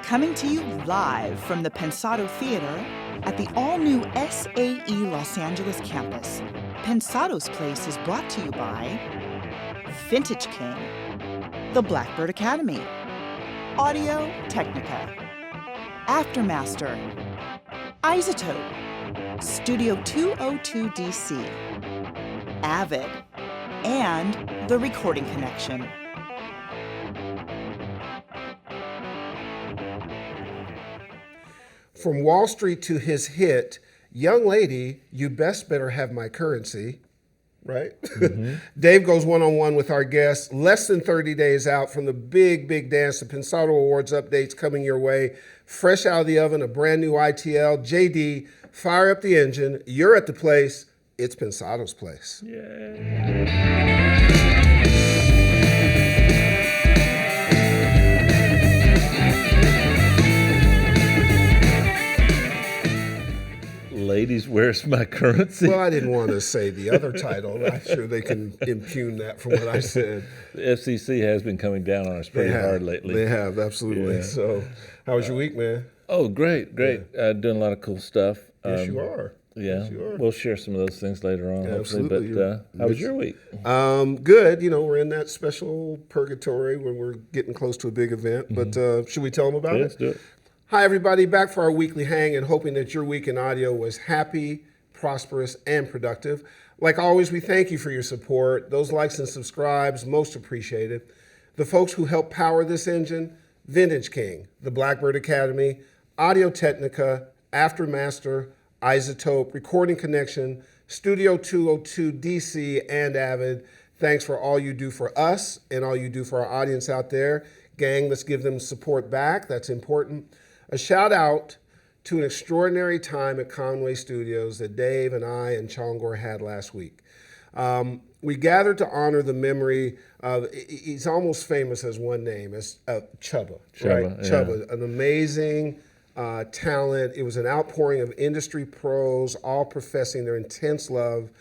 Coming to you live from the Pensado Theater at the all-new SAE Los Angeles campus, Pensado's Place is brought to you by Vintage King, the Blackbird Academy, Audio Technica, Aftermaster, Isotope, Studio 202 DC, Avid, and The Recording Connection. From Wall Street to his hit, Young Lady, You Best Better Have My Currency, right? Mm-hmm. Dave goes one-on-one with our guests, less than 30 days out from the big dance. The Pensado Awards updates coming your way. Fresh out of the oven, a brand new ITL. JD, fire up the engine. You're at the place. It's Pensado's Place. Yay. Ladies, where's my currency? Well, I didn't want to say the other title. I'm sure they can impugn that from what I said. The FCC has been coming down on us pretty hard lately. They have, absolutely. Yeah. So, how was your week, man? Oh, great. Yeah. Doing a lot of cool stuff. Yes, you are. Yeah, yes, you are. We'll share some of those things later on, absolutely. But how was your week? Good. You know, we're in that special purgatory when we're getting close to a big event. But should we tell them about it? Let's do it. Hi, everybody. Back for our weekly hang and hoping that your week in audio was happy, prosperous, and productive. Like always, we thank you for your support. Those likes and subscribes, most appreciated. The folks who help power this engine, Vintage King, the Blackbird Academy, Audio Technica, Aftermaster, Isotope, Recording Connection, Studio 202 DC, and Avid. Thanks for all you do for us and all you do for our audience out there. Gang, let's give them support back. That's important. A shout out to an extraordinary time at Conway Studios that Dave and I and Chongor had last week. We gathered to honor the memory of, he's almost famous as one name, as Chubba, right? Yeah. Chubba, an amazing talent. It was an outpouring of industry pros, all professing their intense love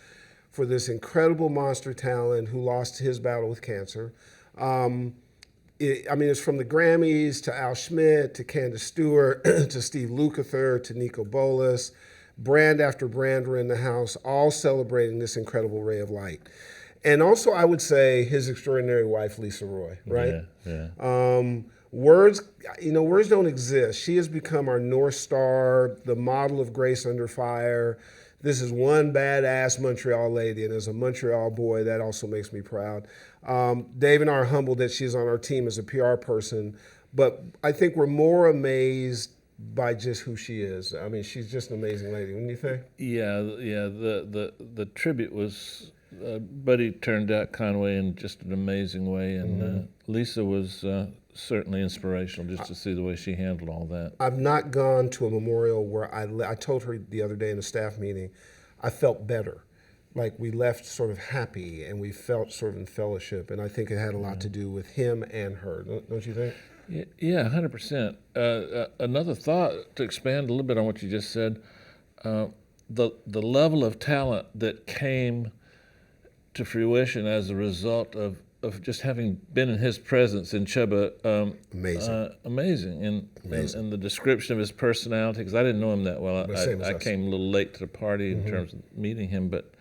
for this incredible monster talent who lost his battle with cancer. It's from the Grammys to Al Schmidt to Candace Stewart to Steve Lukather to Nico Bolas. Brand after brand were in the house, all celebrating this incredible ray of light. And also, I would say his extraordinary wife, Lisa Roy, right? Yeah. Words don't exist. She has become our North Star, the model of grace under fire. This is one badass Montreal lady, and as a Montreal boy, that also makes me proud. Dave and I are humbled that she's on our team as a PR person, but I think we're more amazed by just who she is. I mean, she's just an amazing lady, wouldn't you think? Yeah. The tribute was, Buddy turned out Conway in just an amazing way, and Lisa was certainly inspirational just to see the way she handled all that. I've not gone to a memorial where I told her the other day in a staff meeting, I felt better. Like we left sort of happy and we felt sort of in fellowship. And I think it had a lot to do with him and her. Don't you think? Yeah, 100%. Another thought to expand a little bit on what you just said, the level of talent that came to fruition as a result of just having been in his presence in Chubba, amazing. And the description of his personality, because I didn't know him that well. I came a little late to the party in terms of meeting him, but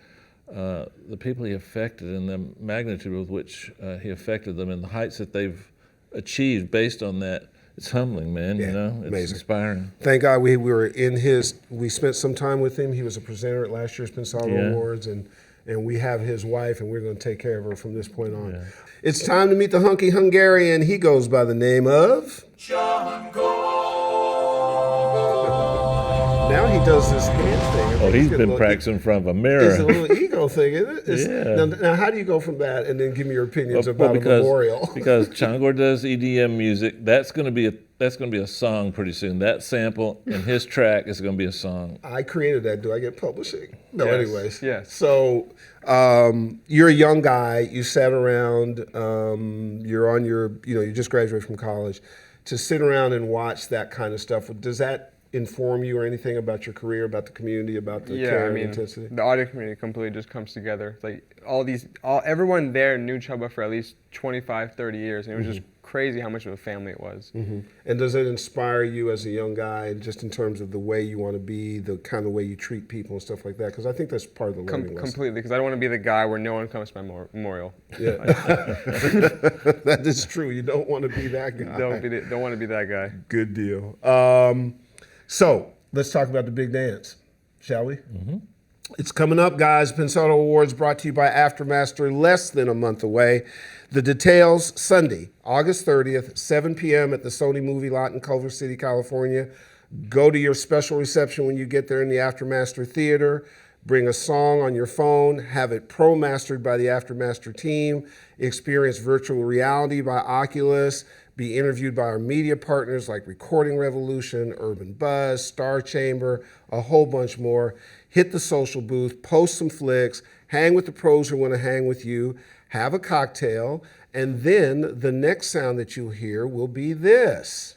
the people he affected and the magnitude with which he affected them and the heights that they've achieved based on that, it's humbling, man. Yeah, It's amazing. Inspiring. Thank God we spent some time with him. He was a presenter at last year's Pensado Awards, and we have his wife, and we're going to take care of her from this point on. Yeah. It's time to meet the hunky Hungarian. He goes by the name of Django. Now he does this hand thing. Oh, he's been practicing in front of a mirror. It's a little ego thing, isn't it? Yeah. Now, how do you go from that and then give me your opinions about a memorial? Because Chongor does EDM music. That's going to be a song pretty soon. That sample in his track is going to be a song. I created that. Do I get publishing? No, yes. Anyways. Yes. So you're a young guy. You sat around. You're on you just graduated from college. To sit around and watch that kind of stuff, does that inform you or anything about your career, about the community, about the care and intensity? The audio community completely just comes together. Like everyone there knew Chubba for at least 25, 30 years, and it was just crazy how much of a family it was. Mm-hmm. And does it inspire you as a young guy, just in terms of the way you want to be, the kind of way you treat people and stuff like that? Because I think that's part of the learning lesson. Completely, because I don't want to be the guy where no one comes to my memorial. Yeah, that is true. You don't want to be that guy. Don't want to be that guy. Good deal. So let's talk about the big dance, shall we? Mm-hmm. It's coming up, guys. Pensado Awards brought to you by Aftermaster, less than a month away. The details, Sunday, August 30th, 7 p.m. at the Sony Movie Lot in Culver City, California. Go to your special reception when you get there in the Aftermaster Theater. Bring a song on your phone. Have it pro-mastered by the Aftermaster team. Experience virtual reality by Oculus. Be interviewed by our media partners like Recording Revolution, Urban Buzz, Star Chamber, a whole bunch more. Hit the social booth, post some flicks, hang with the pros who want to hang with you, have a cocktail, and then the next sound that you'll hear will be this.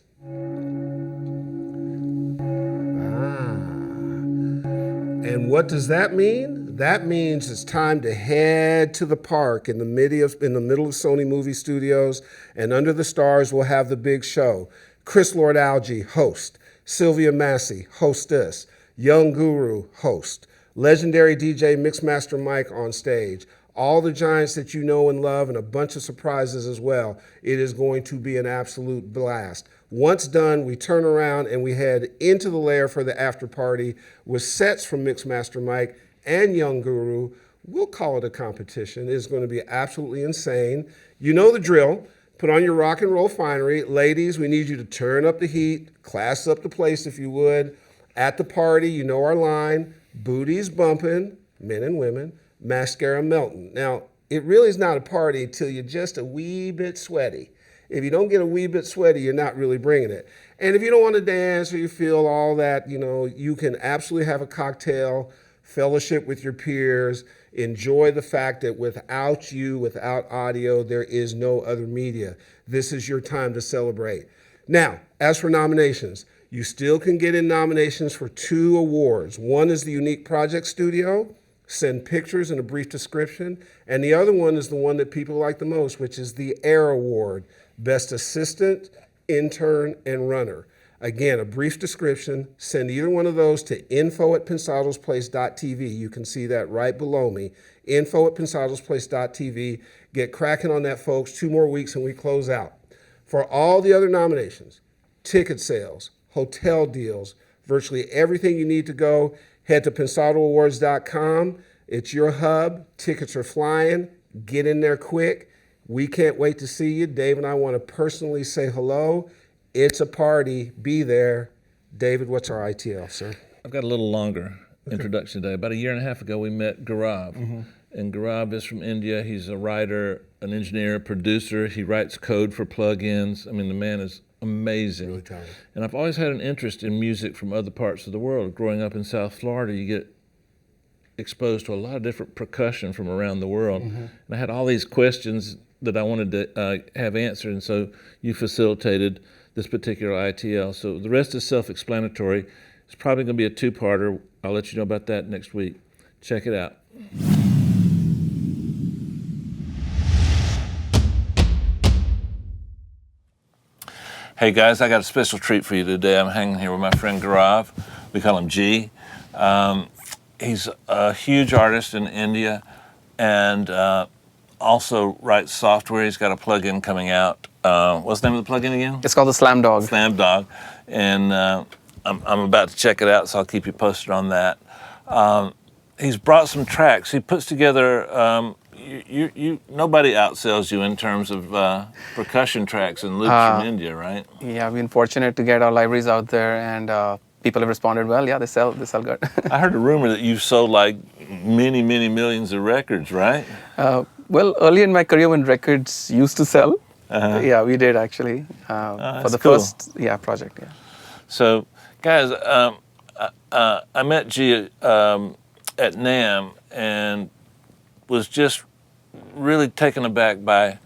And what does that mean? That means it's time to head to the park in the middle of Sony Movie Studios, and under the stars we'll have the big show. Chris Lord-Alge, host. Sylvia Massey, hostess. Young Guru, host. Legendary DJ Mixmaster Mike on stage. All the giants that you know and love, and a bunch of surprises as well. It is going to be an absolute blast. Once done, we turn around and we head into the lair for the after party with sets from Mixmaster Mike and Young Guru. We'll call it a competition. It's going to be absolutely insane. You know the drill. Put on your rock and roll finery. Ladies, we need you to turn up the heat, class up the place if you would. At the party, you know our line, booties bumping, men and women, mascara melting. Now, it really is not a party until you're just a wee bit sweaty. If you don't get a wee bit sweaty, you're not really bringing it. And if you don't want to dance or you feel all that, you can absolutely have a cocktail, fellowship with your peers, enjoy the fact that without you, without audio, there is no other media. This is your time to celebrate. Now, as for nominations, you still can get in nominations for 2 awards. One is the Unique Project Studio, send pictures and a brief description, and the other one is the one that people like the most, which is the AIR Award, Best Assistant, Intern, and Runner. Again, a brief description, send either one of those to info@pensadosplace.tv. You can see that right below me, info@pensadosplace.tv. Get cracking on that, folks. 2 more weeks and we close out. For all the other nominations, ticket sales, hotel deals, virtually everything you need to go, head to pensadoawards.com. It's your hub. Tickets are flying. Get in there quick. We can't wait to see you. Dave and I want to personally say hello. It's a party. Be there. David, what's our ITL, sir? I've got a little longer introduction today. About a year and a half ago, we met Gaurav. Mm-hmm. And Gaurav is from India. He's a writer, an engineer, producer. He writes code for plugins. I mean, the man is amazing. Really talented. And I've always had an interest in music from other parts of the world. Growing up in South Florida, you get exposed to a lot of different percussion from around the world. Mm-hmm. And I had all these questions that I wanted to have answered, and so you facilitated this particular ITL. So the rest is self-explanatory. It's probably going to be a 2-parter. I'll let you know about that next week. Check it out. Hey guys, I got a special treat for you today. I'm hanging here with my friend Gaurav. We call him G. He's a huge artist in India and also writes software. He's got a plugin coming out. What's the name of the plugin again? It's called the Slam Dog. Slam Dog. And I'm about to check it out, so I'll keep you posted on that. He's brought some tracks. He puts together, nobody outsells you in terms of percussion tracks and loops from India, right? Yeah, I've been fortunate to get our libraries out there, and people have responded well. Yeah, they sell good. I heard a rumor that you've sold like many, many millions of records, right? Well, early in my career when records used to sell, yeah, we did actually for the cool. first project. Yeah. So, guys, I met G at NAMM and was just really taken aback by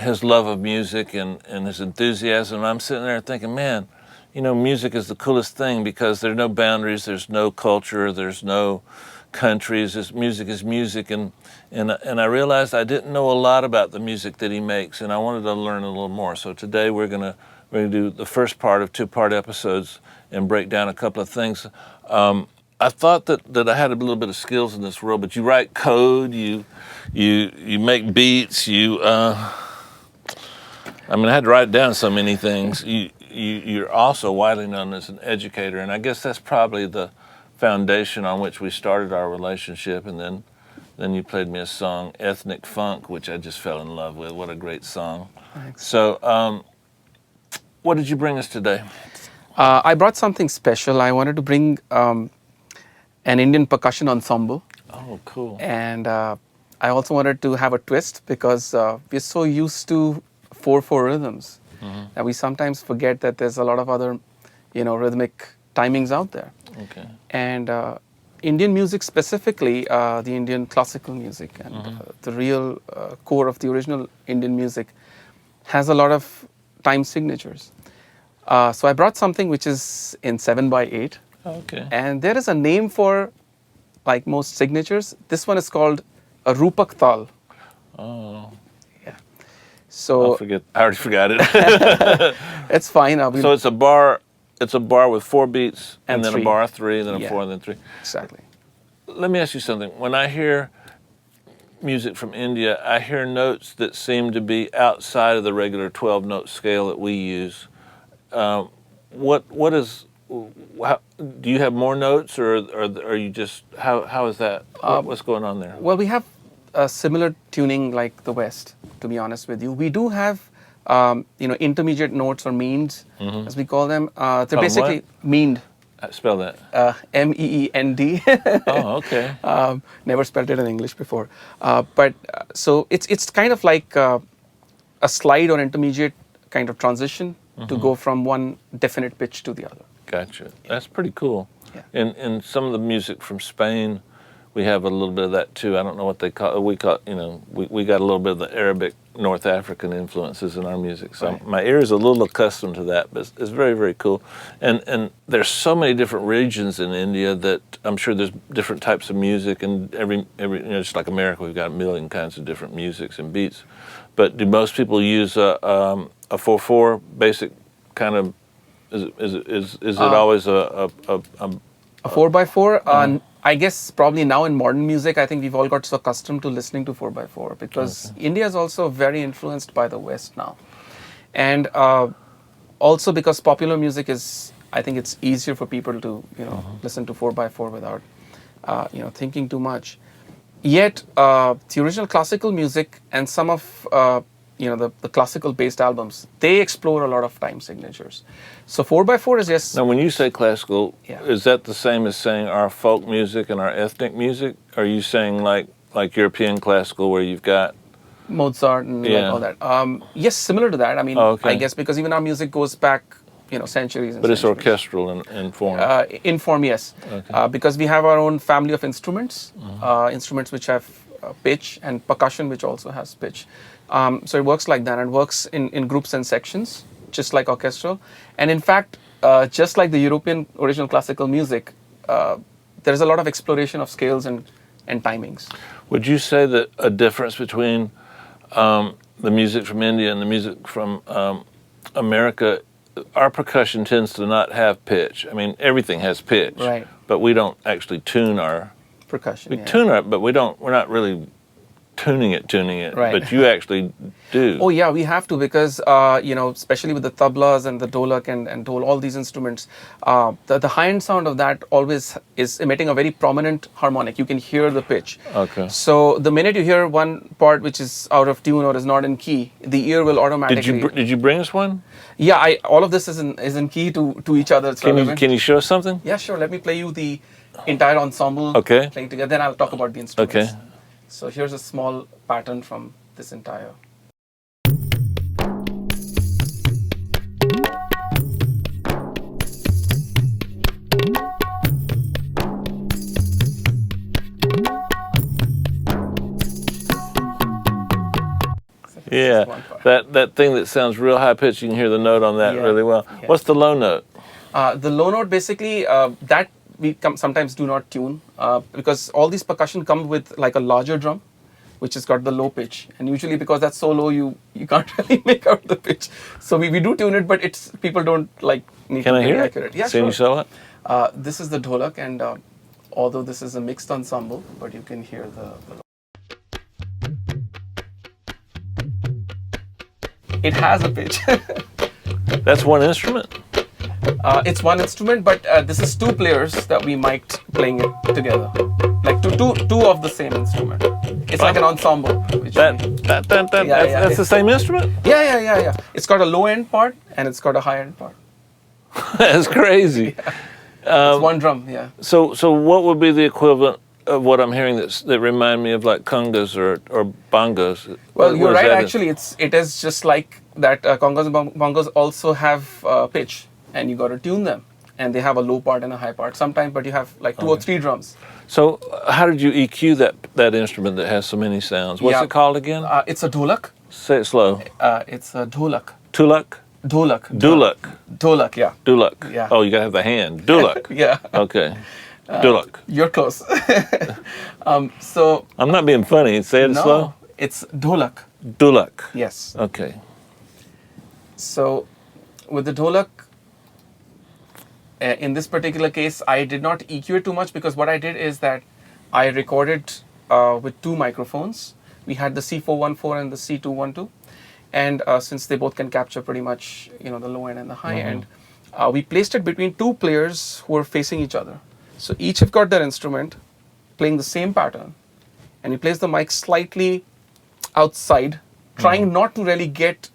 his love of music and his enthusiasm. I'm sitting there thinking, man, music is the coolest thing because there's no boundaries, there's no culture, there's no countries. His music is music, and I realized I didn't know a lot about the music that he makes, and I wanted to learn a little more. So today we're gonna do the first part of two-part episodes and break down a couple of things. I thought that I had a little bit of skills in this world, but you write code, you make beats, I mean, I had to write down so many things. You're also widely known as an educator, and I guess that's probably the foundation on which we started our relationship. And then you played me a song, Ethnic Funk, which I just fell in love with. What a great song. Thanks. So, what did you bring us today? I brought something special. I wanted to bring an Indian percussion ensemble. Oh, cool. And I also wanted to have a twist because we're so used to 4/4 rhythms that we sometimes forget that there's a lot of other, rhythmic timings out there. Okay. And Indian music specifically, the Indian classical music and the real core of the original Indian music has a lot of time signatures. So I brought something which is in 7/8. Okay. And there is a name for, like most signatures. This one is called a Rupak Tal. Oh. Yeah. So I already forgot it. it's fine. So it's a bar. It's a bar with 4 beats, and then three. a bar of 3, then a Yeah. 4, and then 3. Exactly. Let me ask you something. When I hear music from India, I hear notes that seem to be outside of the regular 12-note scale that we use. What is? Do you have more notes, or are you just how is that? What's going on there? Well, we have a similar tuning like the West, to be honest with you. We do have, intermediate notes or means, as we call them. They're basically meaned. Spell that. MEEND. Oh, okay. Never spelled it in English before. So it's kind of like a slide or intermediate kind of transition to go from one definite pitch to the other. Gotcha. That's pretty cool. Yeah. In some of the music from Spain, we have a little bit of that too. I don't know what they call it. We got a little bit of the Arabic, North African influences in our music. So Right. my ear is a little accustomed to that, but it's very, very cool. And there's so many different regions in India that I'm sure there's different types of music, and every just like America, we've got a million kinds of different musics and beats. But do most people use a 4/4 basic kind of? Is it always a 4/4. I guess probably now in modern music, I think we've all got so accustomed to listening to 4/4 because India is also very influenced by the West now, and also because popular music is, I think it's easier for people to listen to 4/4 without thinking too much. Yet the original classical music and some of the classical based albums, they explore a lot of time signatures. So 4/4 is just Now, when you say classical, Yeah. is that the same as saying our folk music and our ethnic music? Are you saying like European classical, where you've got? Mozart and like Yeah. all that. Yes, similar to that. I mean, Oh, okay. I guess because even our music goes back, centuries and But it's centuries. orchestral in form. In form, yes. Because we have our own family of instruments, instruments which have pitch, and percussion which also has pitch. So it works like that, and works in groups and sections, just like orchestral. And in fact, just like the European original classical music, there's a lot of exploration of scales and timings. Would you say that a difference between the music from India and the music from America, our percussion tends to not have pitch? I mean, everything has pitch, Right. but we don't actually tune our. Percussion. We yeah. tune our, but we're not really tuning it. Right. But you actually do. Oh yeah, we have to, because especially with the tablas and the dholak and dhol, all these instruments, the high-end sound of that always is emitting a very prominent harmonic. You can hear the pitch. Okay. So the minute you hear one part which is out of tune or is not in key, the ear will automatically. Did you bring us one? Yeah, all of this is in key to each other. It's relevant. Can you show us something? Yeah, sure. Let me play you the entire ensemble Okay. playing together. Then I'll talk about the instruments. Okay. So here's a small pattern from this entire. Yeah, one part. that thing that sounds real high pitched, you can hear the note on that Yeah, really well. yeah. What's the low note? The low note, basically, that sometimes do not tune because all these percussion come with like a larger drum, which has got the low pitch, and usually because that's so low, you can't really make out the pitch. So we do tune it, but it's people don't like need Can to I be hear accurate. it? Yeah, Can you sure. sell it? This is the dholak, and although this is a mixed ensemble, but you can hear the it has a pitch. That's one instrument? It's one instrument, but this is two players that we mic'd playing it together, like two of the same instrument. It's like an ensemble. Which That's the same instrument? Yeah. It's got a low end part and it's got a high end part. That's crazy. It's one drum, yeah. So what would be the equivalent of what I'm hearing that remind me of like congas or bongos? Well, What you're is right. that? Actually, it is just like that. Congas and bongos also have pitch, and you got to tune them, and they have a low part and a high part sometimes. But you have like two or three drums. So how did you EQ that instrument that has so many sounds? What's Yeah. it called again? It's a dholak. Say it slow. It's a dholak. Tulak? Dholak. Dulak. Dholak, yeah. Dulak. Yeah. Oh, you gotta have the hand. Dulak. Yeah. Okay. Dulak. You're close. So I'm not being funny. Say it no, slow. it's dholak. Dulak. Yes. Okay. So with the dholak, in this particular case, I did not EQ it too much because what I did is that I recorded with two microphones. We had the C414 and the C212, and since they both can capture pretty much, the low end and the high end, we placed it between two players who are facing each other. So each have got their instrument playing the same pattern, and we place the mic slightly outside, trying not to really get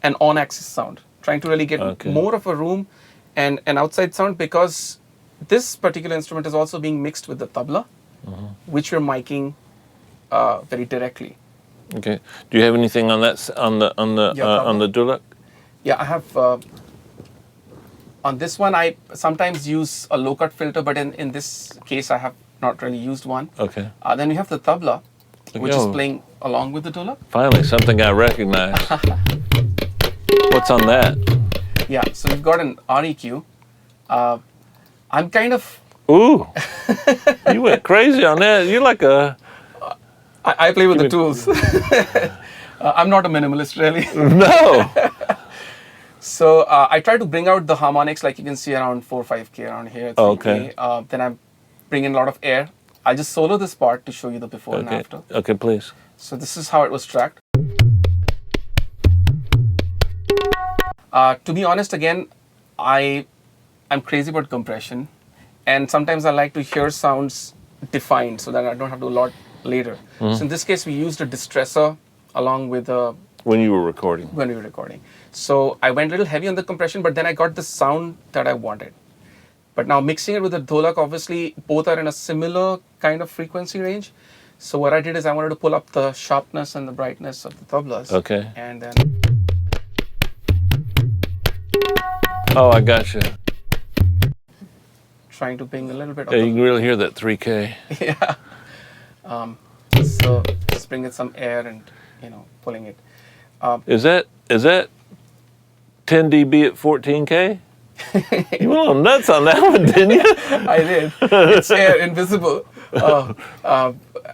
an on-axis sound, trying to really get more of a room and an outside sound, because this particular instrument is also being mixed with the tabla, which we're miking very directly. Okay. Do you have anything on that on the dulak? Yeah, I have. On this one, I sometimes use a low-cut filter, but in this case, I have not really used one. Okay. Then we have the tabla, which is Oh. playing along with the dholak. Finally, something I recognize. What's on that? Yeah, so we've got an REQ. I'm kind of. Ooh, you went crazy on that. You're like a. I play with the tools. I'm not a minimalist, really. No. So I try to bring out the harmonics, like you can see around 4 5K around here. 3K. Okay. Then I bring in a lot of air. I'll just solo this part to show you the before and after. Okay, please. So this is how it was tracked. To be honest, again, I'm crazy about compression, and sometimes I like to hear sounds defined so that I don't have to do a lot later. So in this case, we used a distressor along with When you were recording. when we were recording. So I went a little heavy on the compression, but then I got the sound that I wanted. But now mixing it with the dholak, obviously both are in a similar kind of frequency range. So what I did is I wanted to pull up the sharpness and the brightness of the tablas. Okay. And then Oh, I gotcha. trying to bring a little bit of Yeah, you can really hear that 3K. yeah. So just bring in some air and pulling it. Is that 10 dB at 14K? You went a little nuts on that one, didn't you? I did. It's air, invisible.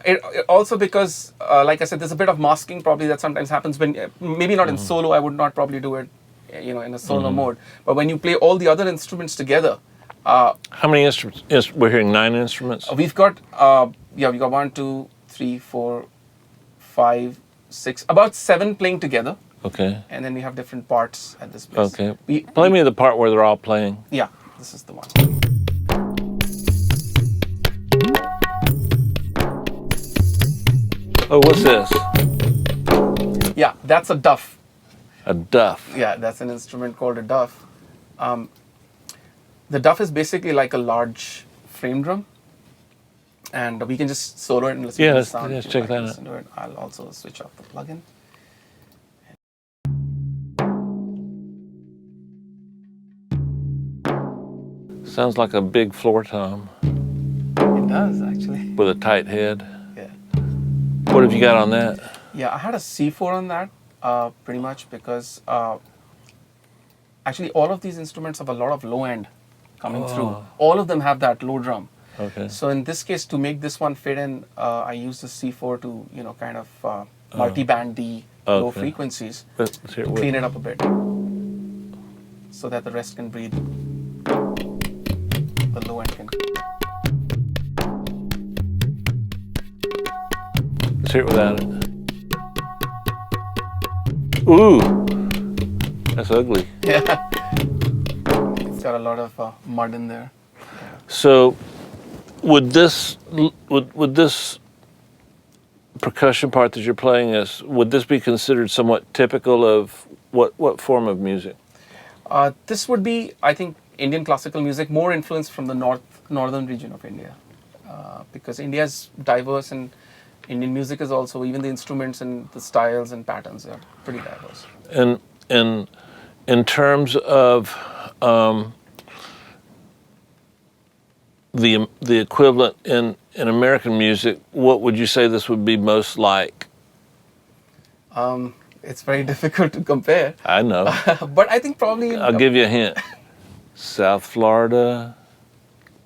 It also because, like I said, there's a bit of masking probably that sometimes happens when, maybe not in solo, I would not probably do it, in a solo mode. But when you play all the other instruments together, How many instruments? We're hearing 9 instruments? we've got, we got 1, 2, 3, 4, 5, 6, about 7 playing together. Okay. And then we have different parts at this place. Okay. Play me the part where they're all playing. Yeah, this is the one. Oh, what's this? Yeah, that's a duff. A duff. Yeah, that's an instrument called a duff. The duff is basically like a large frame drum. And we can just solo it and listen Yeah, to the let's- sound. let's if check you'd like that to out. listen to it. I'll also switch off the plugin. Sounds like a big floor tom It does, actually. with a tight head. Yeah. What have you got on that? Yeah, I had a C4 on that, pretty much because actually all of these instruments have a lot of low end coming through. All of them have that low drum. Okay. So in this case, to make this one fit in, I use the C4 to, kind of multi-band the low Okay. frequencies Let's hear to it. clean it up a bit, so that the rest can breathe. The low end can. Let's hear it without it. Ooh, that's ugly. Yeah. It's got a lot of mud in there. So, would this percussion part that you're playing would this be considered somewhat typical of what form of music? This would be, I think, Indian classical music, more influenced from the northern region of India, because India is diverse, and Indian music is also, even the instruments and the styles and patterns are pretty diverse. And in terms of the equivalent in American music, what would you say this would be most like? It's very difficult to compare, I know. but I think probably I'll give you a hint. South Florida,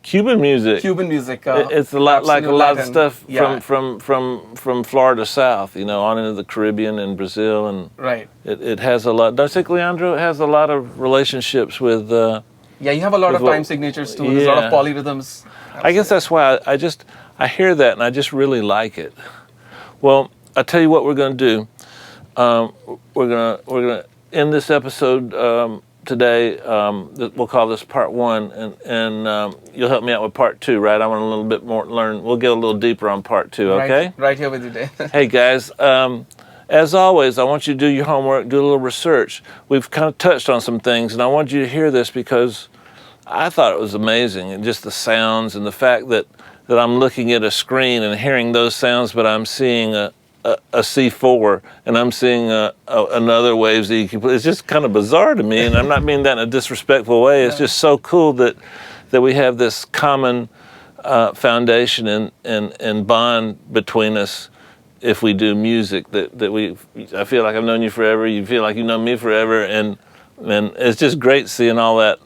Cuban music. Cuban music. It's a lot like a absolute lot of Latin. stuff Yeah. from Florida south, on into the Caribbean and Brazil, and Right. it has a lot. Don't you think, Leandro? It has a lot of relationships with. Yeah, you have a lot of what- time signatures too. There's a lot of Yeah. polyrhythms. I guess that's why I hear that and I just really like it. Well, I'll tell you what we're going to do. We're gonna end this episode today. We'll call this part 1, and you'll help me out with part 2, right? I want a little bit more learn. We'll get a little deeper on part 2. Okay? Right here with you, Dave. Hey guys, as always, I want you to do your homework, do a little research. We've kind of touched on some things, and I want you to hear this because I thought it was amazing, and just the sounds and the fact that I'm looking at a screen and hearing those sounds, but I'm seeing a C4 and I'm seeing another waves EQ. It's just kind of bizarre to me, and I'm not meaning that in a disrespectful way. It's just so cool that we have this common foundation and bond between us. If we do music, I feel like I've known you forever. You feel like you know me forever, and it's just great seeing all that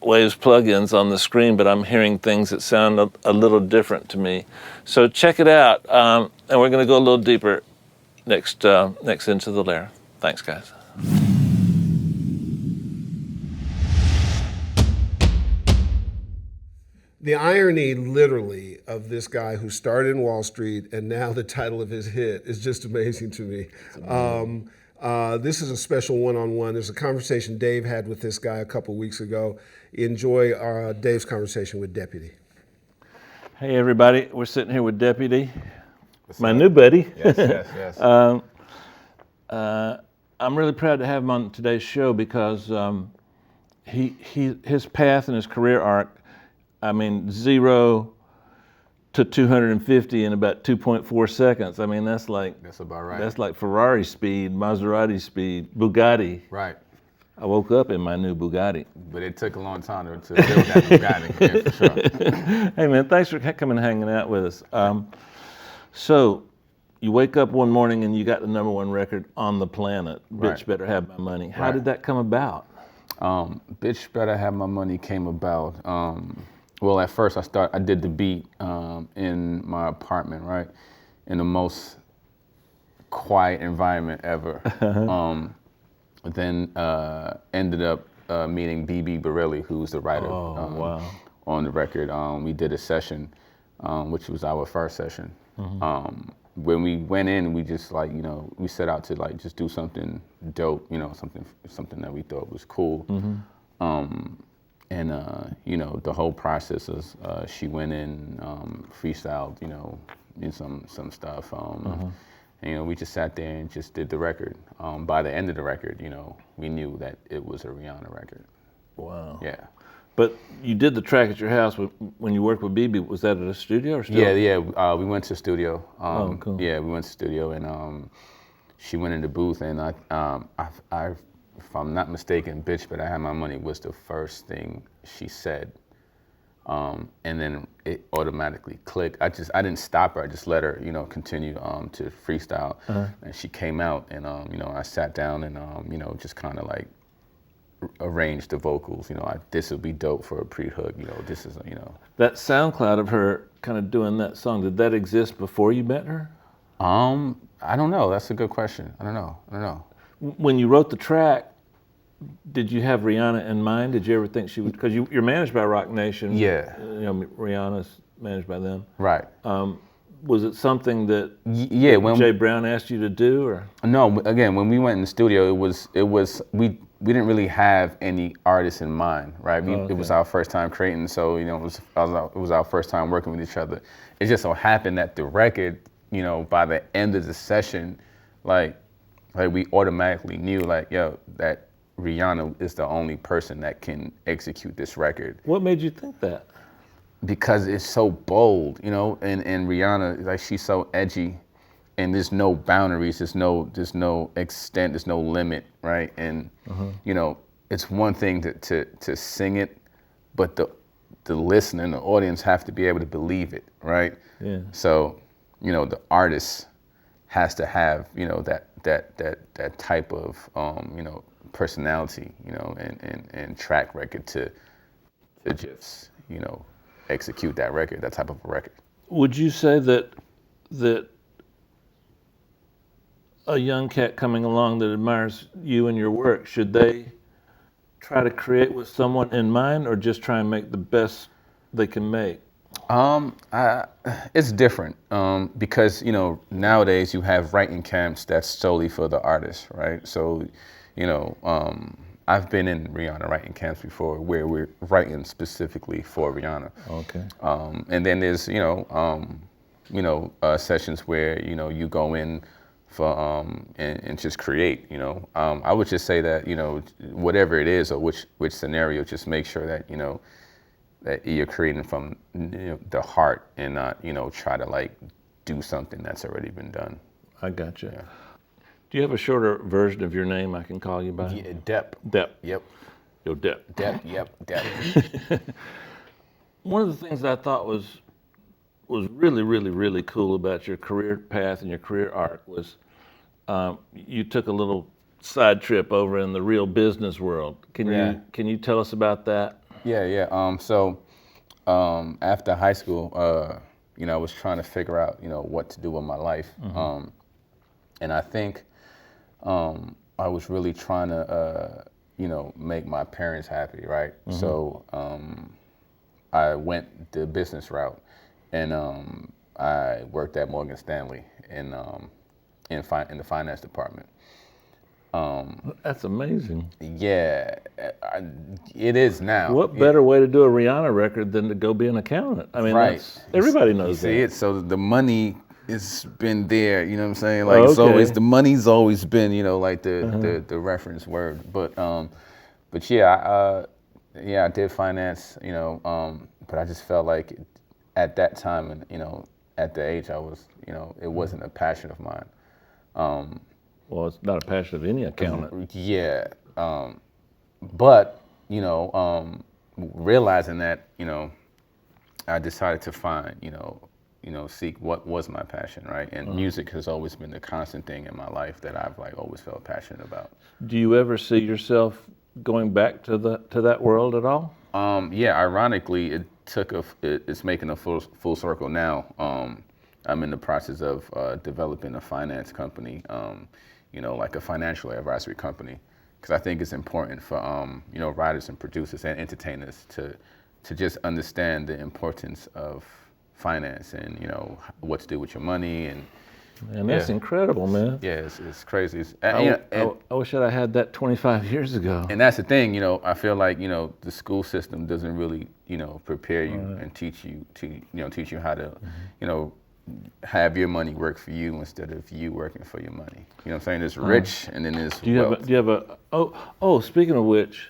Waves plugins on the screen. But I'm hearing things that sound a little different to me. So check it out, and we're going to go a little deeper next Into the Lair. Thanks, guys. The irony, literally, of this guy who started in Wall Street and now the title of his hit is just amazing to me. This is a special one-on-one. There's a conversation Dave had with this guy a couple weeks ago. Enjoy Dave's conversation with Deputy. Hey, everybody. We're sitting here with Deputy, my new buddy. Yes. I'm really proud to have him on today's show because his path and his career arc, 0 to 250 in about 2.4 seconds. That's about right. That's like Ferrari speed, Maserati speed, Bugatti. Right. I woke up in my new Bugatti. But it took a long time to build that Bugatti, yeah, for sure. Hey man, thanks for coming and hanging out with us. So, you wake up one morning and you got the #1 record on the planet, Right. Bitch Better Have My Money. How Right. did that come about? Bitch Better Have My Money came about. Well, at first I did the beat in my apartment, right? In the most quiet environment ever. Then ended up meeting B.B. Borelli, who's the writer Wow. on the record. We did a session, which was our first session. When we went in, we just we set out to just do something dope, something that we thought was cool. And the whole process is she went in, freestyled, in some stuff. And we just sat there and just did the record. By the end of the record, we knew that it was a Rihanna record. Wow. Yeah. But you did the track at your house when you worked with BB. Was that at a studio or still? Yeah. We went to the studio. Cool. Yeah, we went to the studio, and she went in the booth, and I if I'm not mistaken, Bitch Better Have My Money was the first thing she said. And then it automatically clicked. I didn't stop her. I just let her, continue to freestyle. And she came out, and I sat down and just kind of arrange the vocals. You know, this would be dope for a pre-hook. You know, this is, you know. That SoundCloud of her kind of doing that song, did that exist before you met her? I don't know. That's a good question. I don't know. When you wrote the track, did you have Rihanna in mind? Did you ever think she would? Because you're managed by Roc Nation. Yeah. You know, Rihanna's managed by them. Right. Was it something that Yeah, when Jay Brown asked you to do, or? No, again, when we went in the studio, we didn't really have any artists in mind, right? It was our first time creating, so you know, it was our first time working with each other. It just so happened that the record, you know, by the end of the session, like we automatically knew, like, yo, that Rihanna is the only person that can execute this record. What made you think that? Because it's so bold, you know, and Rihanna, like, she's so edgy, and there's no boundaries, there's no extent, there's no limit, right? And you know, it's one thing to sing it, but the listener and the audience have to be able to believe it, right? Yeah. So, you know, the artist has to have, you know, that type of you know, personality, you know, and track record to just, you know, execute that record, that type of a record. Would you say that a young cat coming along that admires you and your work, should they try to create with someone in mind, or just try and make the best they can make? It's different because, you know, nowadays you have writing camps that's solely for the artist, right? So, you know, I've been in Rihanna writing camps before where we're writing specifically for Rihanna. Okay. And then there's, you know, sessions where, you know, you go in for and just create, you know. I would just say that, you know, whatever it is or which scenario, just make sure that, you know, that you're creating from, you know, the heart and not, you know, try to like do something that's already been done. I got you. Yeah. Do you have a shorter version of your name I can call you by? Yeah, Depp. Depp. Yep. Yo, Depp. Depp. Yep. Depp. One of the things I thought was really, really, really cool about your career path and your career arc was you took a little side trip over in the real business world. Can you tell us about that? Yeah. So after high school, you know, I was trying to figure out, you know, what to do with my life. And I think I was really trying to, you know, make my parents happy, right? So I went the business route, and I worked at Morgan Stanley in the finance department. That's amazing. Yeah, it is now. What better way to do a Rihanna record than to go be an accountant? I mean, Right. Everybody knows See that. it, so the money has been there, you know what I'm saying? Like, it's always, the money's always been, you know, like the reference word. But yeah, I did finance, you know, but I just felt like at that time, and, you know, at the age I was, you know, it wasn't a passion of mine. Well, it's not a passion of any accountant. Yeah, but, you know, realizing that, you know, I decided to find, you know, seek what was my passion, right? And music has always been the constant thing in my life that I've like always felt passionate about. Do you ever see yourself going back to that world at all? Yeah, ironically, it's making a full circle now. I'm in the process of developing a finance company, you know, like a financial advisory company, because I think it's important for you know, writers and producers and entertainers to just understand the importance of finance and, you know, what to do with your money. And that's incredible, man. Yeah, it's crazy. I wish I'd had that 25 years ago. And that's the thing, you know, I feel like, you know, the school system doesn't really, you know, prepare you and teach you how to, you know, have your money work for you instead of you working for your money. You know what I'm saying? There's rich and then there's wealth. Do you have a speaking of which,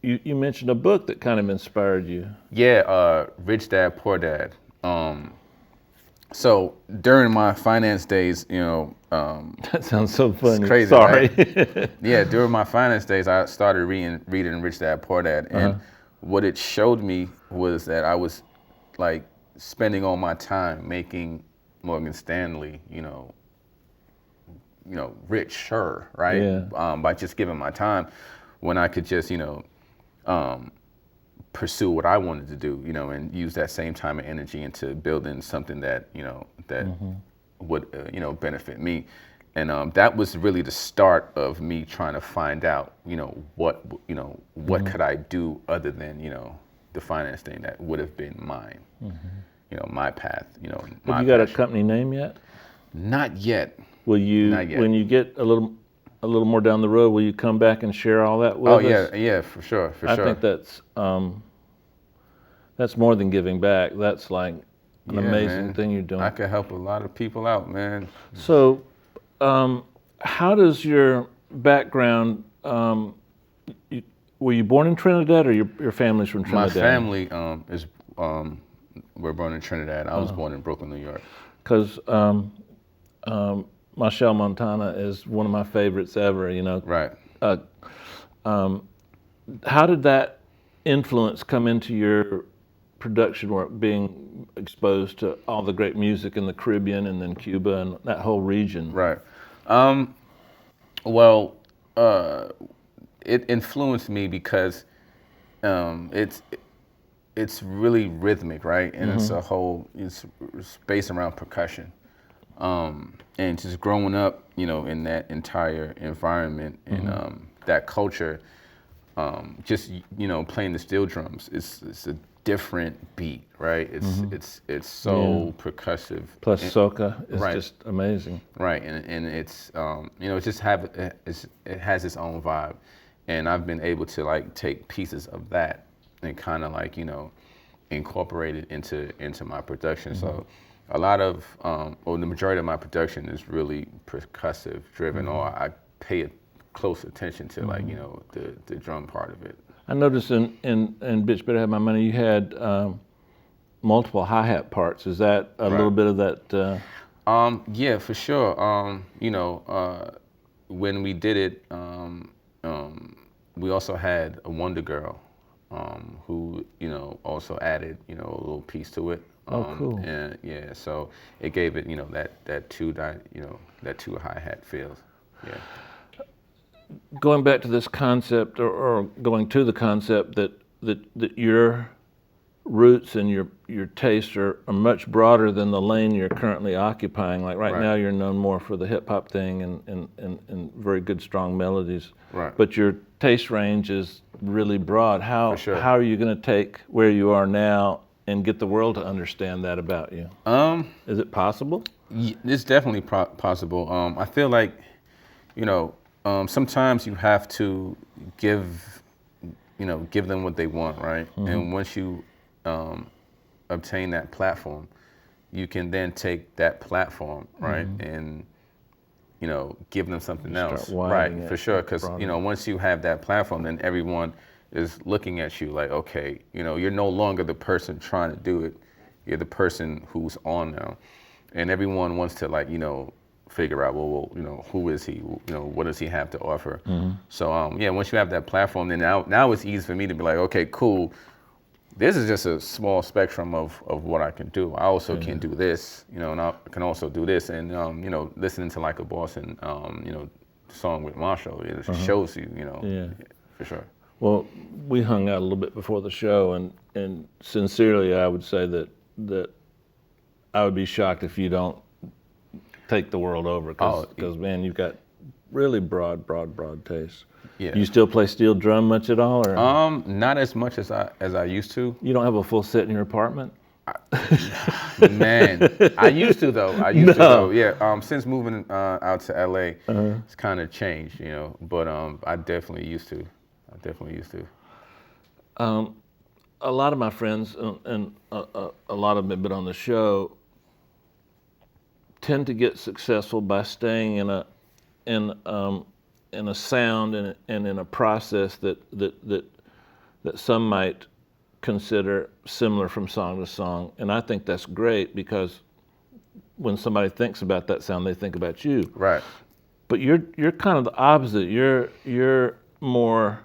you mentioned a book that kind of inspired you. Yeah, Rich Dad, Poor Dad. So during my finance days, you know, That sounds so funny. it's crazy. Sorry. Right? Yeah, during my finance days, I started reading Rich Dad, Poor Dad, and what it showed me was that I was like spending all my time making Morgan Stanley, you know, richer, right? Yeah. By just giving my time. when I could just, pursue what I wanted to do, and use that same time and energy into building something that, that would, benefit me. And that was really the start of me trying to find out, what could I do other than, the finance thing that would have been mine, my path, my Have you got a passion. company name yet? Not yet. Will you, Not yet. when you get a little more down the road, will you come back and share all that with Oh us? yeah, for sure. I think that's more than giving back. That's like an amazing man. thing you're doing. I could help a lot of people out, man. So, how does your background? Were you born in Trinidad, or your family's from My Trinidad? family is we're born in Trinidad. I was born in Brooklyn, New York. Because Machel Montana is one of my favorites ever. Right. How did that influence come into your production work, being exposed to all the great music in the Caribbean and then Cuba and that whole region? Right. Well, it influenced me because it's really rhythmic, right? And it's based around percussion. And just growing up, in that entire environment and that culture, just playing the steel drums, it's a different beat, right? It's so percussive. Plus soca is right. just amazing. Right, and it's it just it has its own vibe, and I've been able to like take pieces of that and kind of like incorporate it into my production. So a lot of the majority of my production is really percussive driven, or I pay close attention to like the drum part of it. I noticed in Bitch Better Have My Money you had multiple hi-hat parts. Is that a little bit of that? Yeah, for sure. When we did it, we also had a Wonder Girl, who also added a little piece to it. Oh, cool. And yeah, so it gave it that two hi-hat feel. Yeah. Going back to this concept, or going to the concept that your roots and your tastes are much broader than the lane you're currently occupying. Like right now, you're known more for the hip hop thing and very good strong melodies. Right. But your taste range is really broad. How are you going to take where you are now and get the world to understand that about you? Is it possible? It's definitely possible. I feel like sometimes you have to give them what they want, right? And once you obtain that platform, you can then take that platform, right, and give them something else, right? For sure, because once you have that platform, then everyone is looking at you like, okay, you're no longer the person trying to do it, you're the person who's on now, and everyone wants to like figure out, well, who is he? What does he have to offer? So once you have that platform, then now it's easy for me to be like, okay, cool. This is just a small spectrum of what I can do. I also can do this, and I can also do this. And listening to like a Boston, song with Marshall, it just shows you, for sure. Well, we hung out a little bit before the show, and sincerely, I would say that I would be shocked if you don't take the world over, because man, you've got really broad taste. Yeah. You still play steel drum much at all, or not as much as I used to. you don't have a full set in your apartment? Man, I used to though. To though. Yeah. Since moving out to LA, it's kind of changed, But I definitely used to. A lot of my friends and a lot of them have been on the show, tend to get successful by staying in a sound and in a process that some might consider similar from song to song. And I think that's great, because when somebody thinks about that sound, they think about you. Right. But you're kind of the opposite. You're more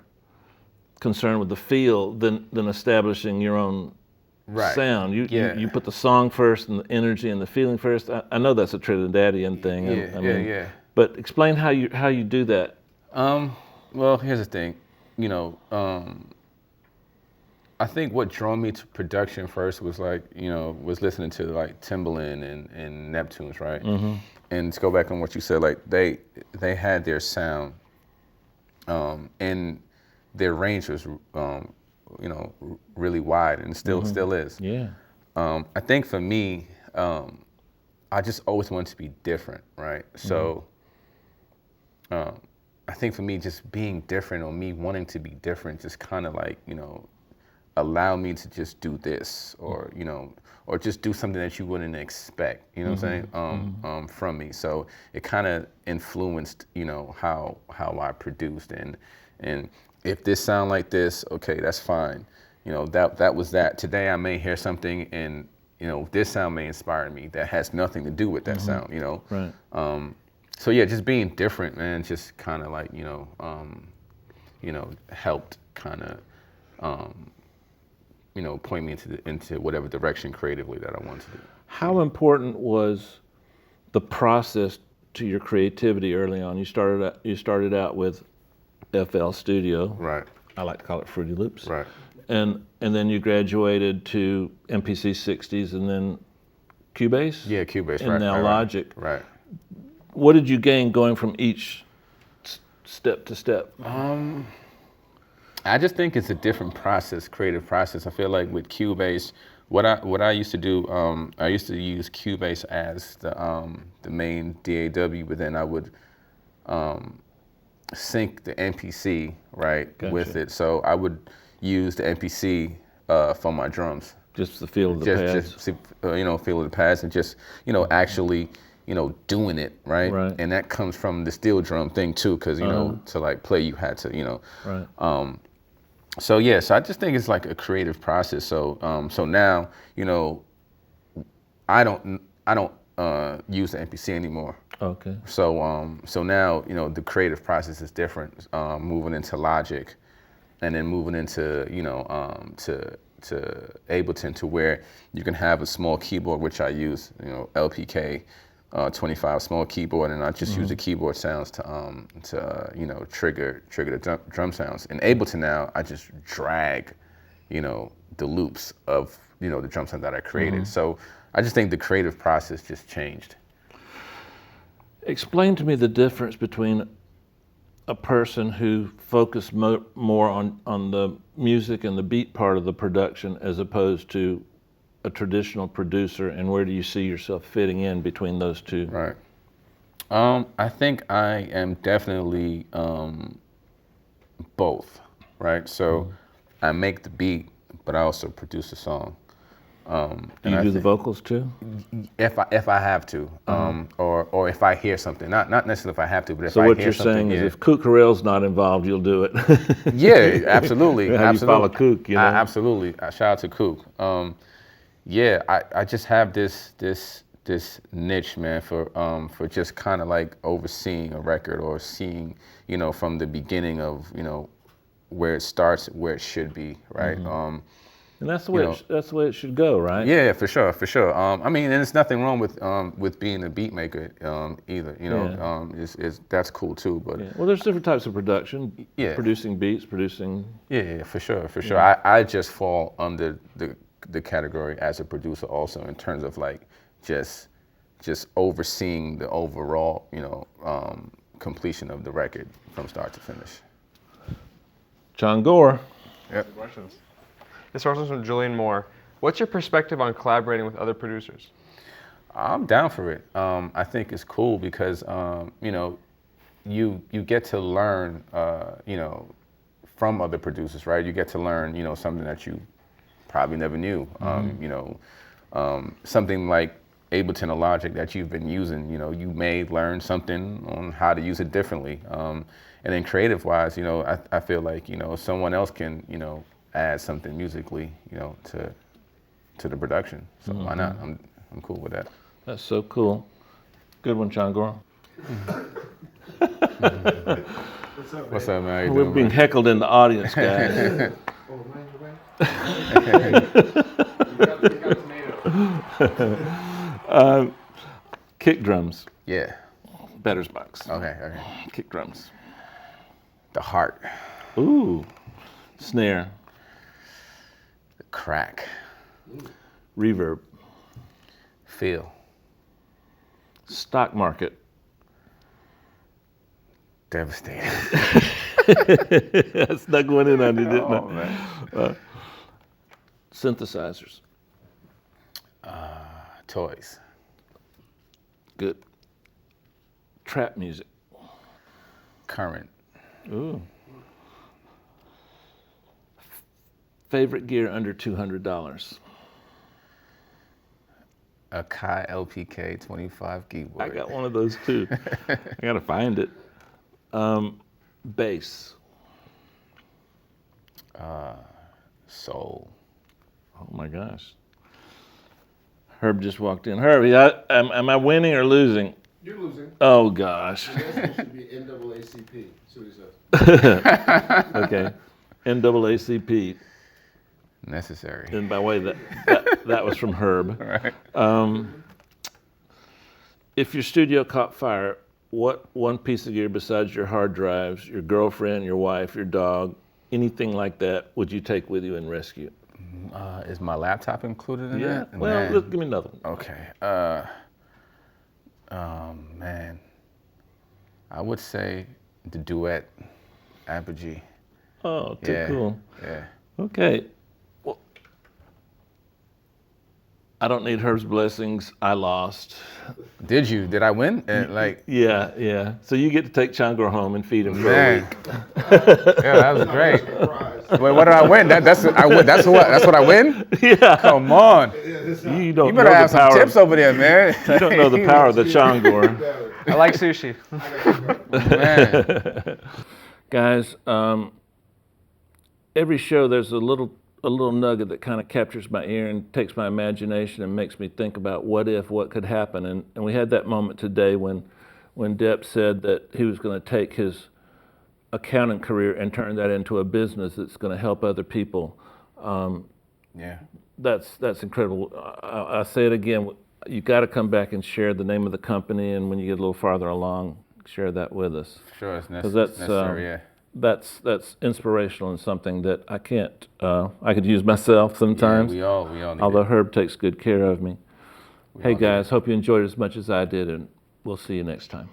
concerned with the feel than establishing your own sound. You put the song first and the energy and the feeling first. I know that's a Trinidadian thing. Yeah. But explain how you do that. Well, here's the thing. you know, I think what drew me to production first was like, you know, was listening to like Timbaland and Neptunes, right? And to go back on what you said, like they had their sound, and their range was, you know, really wide, and still is. Yeah. I think for me, I just always wanted to be different, right? So I think for me, just being different, or me wanting to be different, just kind of like, you know, allow me to just do this, or, you know, or just do something that you wouldn't expect, you know what I'm saying, from me. So it kind of influenced, you know, how I produced, and if this sound like this, okay, that's fine. You know, that was that. Today I may hear something, and, you know, this sound may inspire me that has nothing to do with that sound, you know. Right. So yeah, just being different, man, just kind of like, you know, helped kind of, you know, point me into whatever direction creatively that I wanted to do. How important was the process to your creativity early on? You started out with FL Studio. Right. I like to call it Fruity Loops. Right. And then you graduated to MPC 60s and then Cubase? Yeah, Cubase. And right, now right, Logic. Right. What did you gain going from each step to step? I just think it's a different process, creative process. I feel like with Cubase, what I used to do, I used to use Cubase as the main DAW, but then I would sync the MPC right with it. So I would use the MPC for my drums. Just the feel of the pads. Just you know, feel of the pads, and just, you know, actually, you know, doing it, right? Right. And that comes from the steel drum thing too, because, you know, to like play, you had to, you know. Right. So yeah, so I just think it's like a creative process. So so now, you know, I don't use the MPC anymore. Okay. So so now, you know, the creative process is different. Moving into Logic, and then moving into, you know, to Ableton, to where you can have a small keyboard, which I use, you know, LPK 25 small keyboard, and I just use the keyboard sounds to you know, trigger the drum sounds. In Ableton now, I just drag, you know, the loops of, you know, the drum sound that I created. So I just think the creative process just changed. Explain to me the difference between a person who focused more on the music and the beat part of the production as opposed to a traditional producer, and where do you see yourself fitting in between those two? Right. I think I am definitely both, right? So I make the beat, but I also produce the song. Do you do the vocals too? If I have to, or if I hear something, not necessarily if I have to, but if So I what hear you're something, saying is yeah. if Kook Harrell's not involved, you'll do it. Yeah, absolutely. How absolutely. you follow Kook, you know? Absolutely. Shout out to Kook. Yeah, I just have this niche, man, for just kind of like overseeing a record, or seeing, you know, from the beginning of, you know, where it starts, where it should be, right? And that's the way it should go, right? Yeah, for sure. I mean, and there's nothing wrong with being a beat maker either. You know, that's cool too. But Yeah. Well, there's different types of production. Yeah. Producing beats, producing. yeah, for sure. I just fall under the category as a producer also, in terms of like just overseeing the overall, you know, completion of the record from start to finish. John Gore. Yep. Questions. This question's from Julian Moore. What's your perspective on collaborating with other producers? I'm down for it. I think it's cool because you know, you get to learn, you know, from other producers, right? You get to learn, you know, something that you probably never knew. You know, something like Ableton or Logic that you've been using, you know, you may learn something on how to use it differently. And then creative-wise, you know, I feel like, you know, someone else can, you know, add something musically, you know, to the production. So why not? I'm cool with that. That's so cool. Good one, John Gore. What's up, man? How you We're doing, being man? heckled in the audience, guys. Kick drums. Yeah. Better's box. Okay. Kick drums. The heart. Ooh. Snare. Crack. Reverb. Feel. Stock market. Devastating. I snuck one in on you, didn't Oh, I? man. Synthesizers. Toys. Good. Trap music. Current. Ooh. Favorite gear under $200. A Kai LPK 25 keyboard. I got one of those too. I gotta find it. Bass. Soul. Oh my gosh. Herb just walked in. Herb, am I winning or losing? You're losing. Oh gosh. That's supposed to be NAACP. See what he says. Okay. NAACP. Necessary. And by the way, that was from Herb. Right. If your studio caught fire, what one piece of gear besides your hard drives, your girlfriend, your wife, your dog, anything like that, would you take with you and rescue? Is my laptop included in that? Well, Man. give me another one. Okay. Man. I would say the Duet Apogee. Oh, too Yeah. cool. Yeah. Okay. Well, I don't need Herb's blessings. I lost. Did you? Did I win? Yeah. So you get to take Changor home and feed him for a Man. week. Yeah, that was great. Wait, what did I win? That's what I win? Yeah. Come on. You don't You better know have the some power. tips over there, man. You don't know the power of the Changor. I like sushi. Man. Guys, every show there's a little nugget that kind of captures my ear and takes my imagination and makes me think about what could happen. And we had that moment today when Depp said that he was going to take his accounting career and turn that into a business that's going to help other people. Yeah. That's incredible. I say it again, you got to come back and share the name of the company, and when you get a little farther along, share that with us. Sure, it's Because necessary, yeah. That's inspirational and something that I can't. I could use myself sometimes. Yeah, we all need although it. Herb takes good care of me. We Hey all need guys, it. hope you enjoyed it as much as I did, and we'll see you next time.